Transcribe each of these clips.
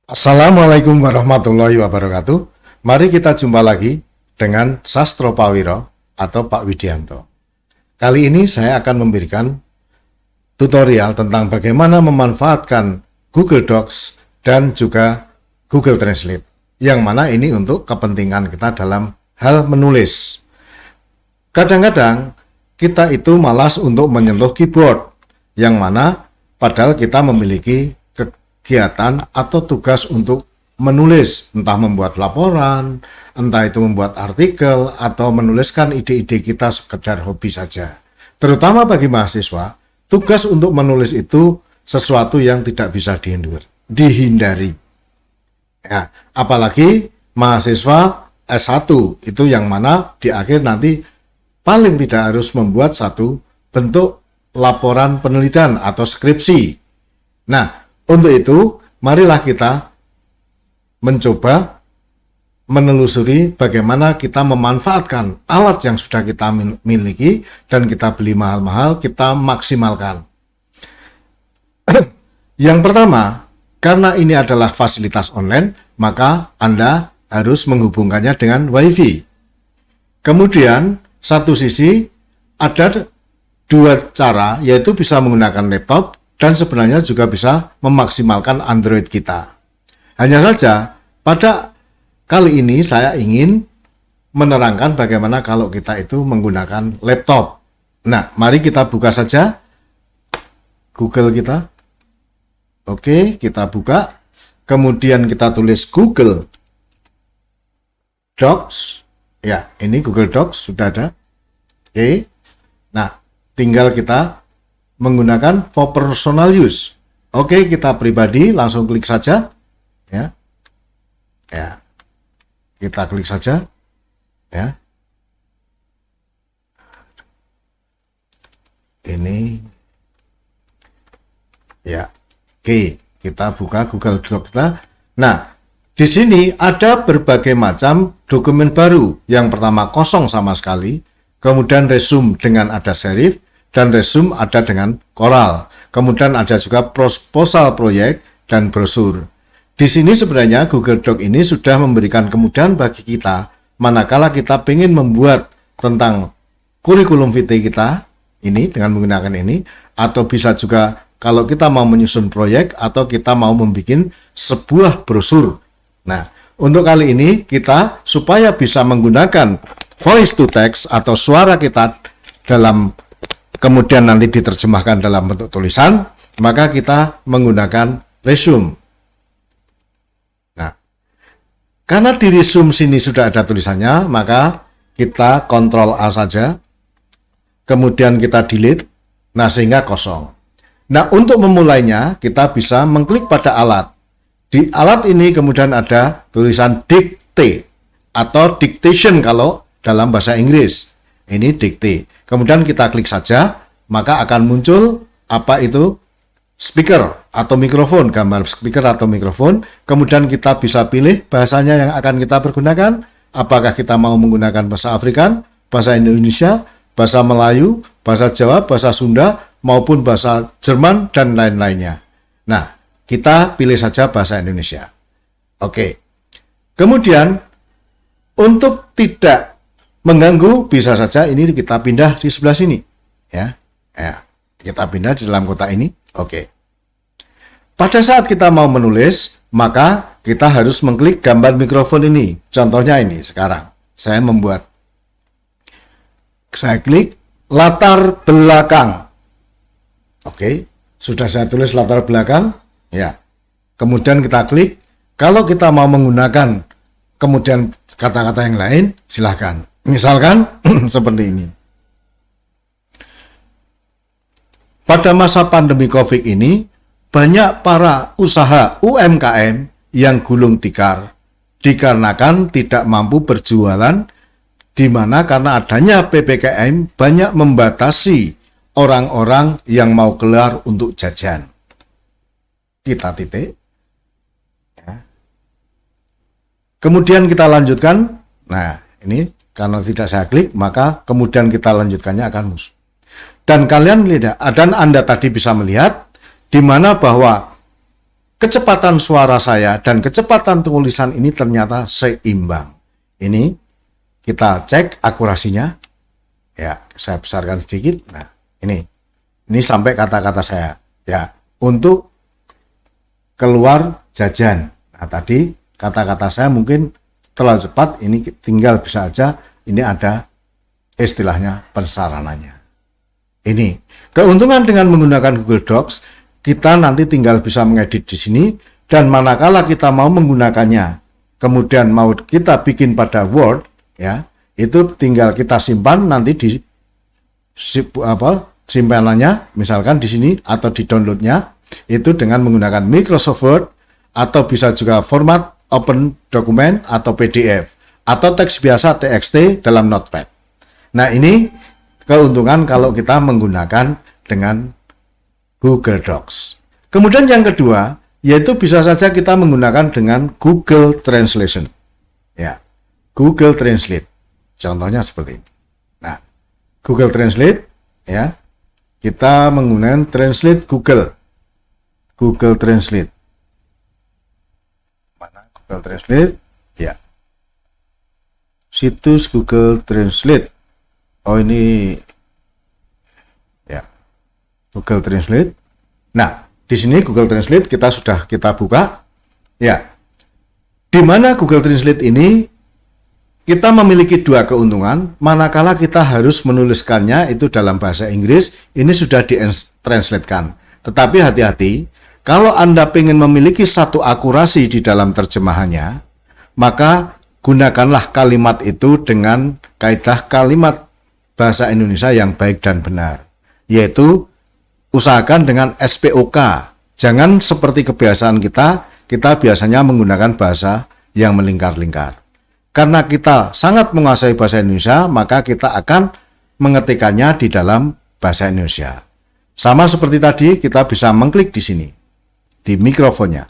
Assalamualaikum warahmatullahi wabarakatuh. Mari kita jumpa lagi dengan Sastro Pawiro atau Pak Widianto. Kali ini saya akan memberikan tutorial tentang bagaimana memanfaatkan Google Docs dan juga Google Translate. Yang mana ini untuk kepentingan kita dalam hal menulis. Kadang-kadang kita itu malas untuk menyentuh keyboard, yang mana padahal kita memiliki kegiatan atau tugas untuk menulis, entah membuat laporan, entah itu membuat artikel, atau menuliskan ide-ide kita sekedar hobi saja. Terutama bagi mahasiswa, tugas untuk menulis itu sesuatu yang tidak bisa dihindari. Ya, apalagi mahasiswa S1, itu yang mana di akhir nanti paling tidak harus membuat satu bentuk laporan penelitian atau skripsi. Nah, untuk itu, marilah kita mencoba menelusuri bagaimana kita memanfaatkan alat yang sudah kita miliki dan kita beli mahal-mahal, kita maksimalkan. Yang pertama, karena ini adalah fasilitas online, maka Anda harus menghubungkannya dengan WiFi. Kemudian, satu sisi ada dua cara, yaitu bisa menggunakan laptop dan sebenarnya juga bisa memaksimalkan Android kita. Hanya saja, pada kali ini saya ingin menerangkan bagaimana kalau kita itu menggunakan laptop. Nah, mari kita buka saja Google kita. Oke, kita buka. Kemudian kita tulis Google Docs. Ya, ini Google Docs sudah ada. Oke. Nah, tinggal kita menggunakan for personal use. Oke, kita pribadi langsung klik saja. Ya. Ya. Kita klik saja. Ya. Ini. Ya. Oke, kita buka Google Docs kita. Nah, di sini ada berbagai macam dokumen baru. Yang pertama kosong sama sekali, kemudian resume dengan ada serif, dan resume ada dengan Coral. Kemudian ada juga proposal proyek dan brosur. Di sini sebenarnya Google Doc ini sudah memberikan kemudahan bagi kita manakala kita ingin membuat tentang kurikulum vitae kita ini dengan menggunakan ini, atau bisa juga kalau kita mau menyusun proyek atau kita mau membuat sebuah brosur. Nah, untuk kali ini kita supaya bisa menggunakan voice to text atau suara kita dalam kemudian nanti diterjemahkan dalam bentuk tulisan, maka kita menggunakan resume. Nah, karena di resume sini sudah ada tulisannya, maka kita Ctrl A saja, kemudian kita delete, nah sehingga kosong. Nah, untuk memulainya, kita bisa mengklik pada alat. Di alat ini kemudian ada tulisan dictate atau dictation kalau dalam bahasa Inggris. Ini dictate. Kemudian kita klik saja, maka akan muncul apa itu speaker atau mikrofon, gambar speaker atau mikrofon. Kemudian kita bisa pilih bahasanya yang akan kita pergunakan. Apakah kita mau menggunakan bahasa Afrikan, bahasa Indonesia, bahasa Melayu, bahasa Jawa, bahasa Sunda, maupun bahasa Jerman dan lain-lainnya. Nah, kita pilih saja bahasa Indonesia. Oke. Kemudian untuk tidak mengganggu, bisa saja ini kita pindah di sebelah sini. Ya. Kita pindah di dalam kotak ini. Oke. Pada saat kita mau menulis, maka kita harus mengklik gambar mikrofon ini. Contohnya ini sekarang. Saya klik latar belakang. Oke. Sudah saya tulis latar belakang. Ya. Kemudian kita klik. Kalau kita mau menggunakan kemudian kata-kata yang lain, silahkan. Misalkan seperti ini. Pada masa pandemi COVID ini, banyak para usaha UMKM yang gulung tikar dikarenakan tidak mampu berjualan, di mana karena adanya PPKM banyak membatasi orang-orang yang mau keluar untuk jajan. Kita titik. Ya. Kemudian kita lanjutkan. Nah, ini karena tidak saya klik, maka kemudian kita lanjutkannya akan muncul. Dan kalian lihat, dan Anda tadi bisa melihat di mana bahwa kecepatan suara saya dan kecepatan tulisan ini ternyata seimbang. Ini kita cek akurasinya. Ya, saya besarkan sedikit. Nah, ini sampai kata-kata saya. Ya, untuk keluar jajan. Nah, tadi kata-kata saya mungkin terlalu cepat. Ini tinggal bisa aja. Ini ada istilahnya pensaranannya. Ini keuntungan dengan menggunakan Google Docs, kita nanti tinggal bisa mengedit di sini, dan manakala kita mau menggunakannya, kemudian mau kita bikin pada Word, ya, itu tinggal kita simpan nanti di simpanannya, misalkan di sini atau di downloadnya, itu dengan menggunakan Microsoft Word, atau bisa juga format Open Document atau PDF, atau teks biasa TXT dalam Notepad. Nah, ini keuntungan kalau kita menggunakan dengan Google Docs. Kemudian yang kedua, yaitu bisa saja kita menggunakan dengan Google Translation. Ya, Google Translate. Contohnya seperti ini. Nah, Google Translate, ya, kita menggunakan Translate Google. Google Translate. Mana Google Translate? Ya. Situs Google Translate. Oh, ini ya, Google Translate. Nah, di sini Google Translate kita buka. Ya. Di mana Google Translate ini kita memiliki dua keuntungan. Manakala kita harus menuliskannya itu dalam bahasa Inggris, ini sudah ditranslatekan. Tetapi hati-hati, kalau Anda ingin memiliki satu akurasi di dalam terjemahannya, maka gunakanlah kalimat itu dengan kaidah kalimat bahasa Indonesia yang baik dan benar. Yaitu, usahakan dengan SPOK. Jangan seperti kebiasaan kita biasanya menggunakan bahasa yang melingkar-lingkar. Karena kita sangat menguasai bahasa Indonesia, maka kita akan mengetikkannya di dalam bahasa Indonesia. Sama seperti tadi, kita bisa mengklik di sini, di mikrofonnya.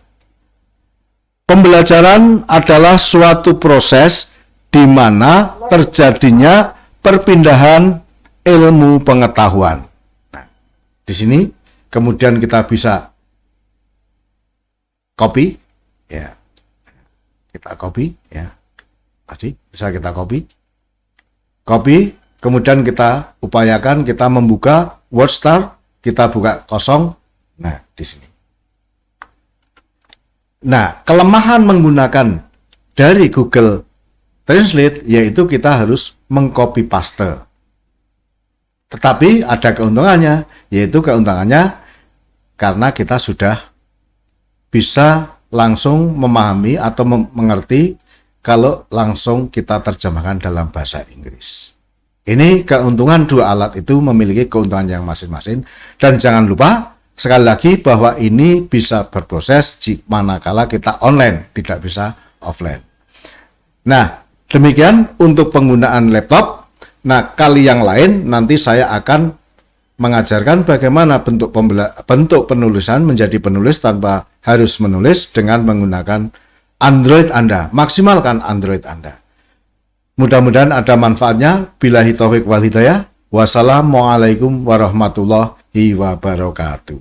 Pembelajaran adalah suatu proses di mana terjadinya perpindahan ilmu pengetahuan. Nah, di sini kemudian kita bisa copy, ya. Kita copy, ya. Tadi bisa kita copy, kemudian kita upayakan kita membuka WordStar, kita buka kosong. Nah, di sini. Nah, kelemahan menggunakan dari Google Translate yaitu kita harus mengcopy paste. Tetapi ada keuntungannya, yaitu keuntungannya karena kita sudah bisa langsung memahami atau mengerti kalau langsung kita terjemahkan dalam bahasa Inggris. Ini keuntungan dua alat itu memiliki keuntungan yang masing-masing. Dan jangan lupa, sekali lagi bahwa ini bisa berproses manakala kita online, tidak bisa offline. Nah, demikian untuk penggunaan laptop. Nah, kali yang lain nanti saya akan mengajarkan bagaimana bentuk penulisan menjadi penulis tanpa harus menulis dengan menggunakan Android Anda. Maksimalkan Android Anda. Mudah-mudahan ada manfaatnya. Billahi taufiq wal hidayah. Wassalamualaikum warahmatullahi wabarakatuh.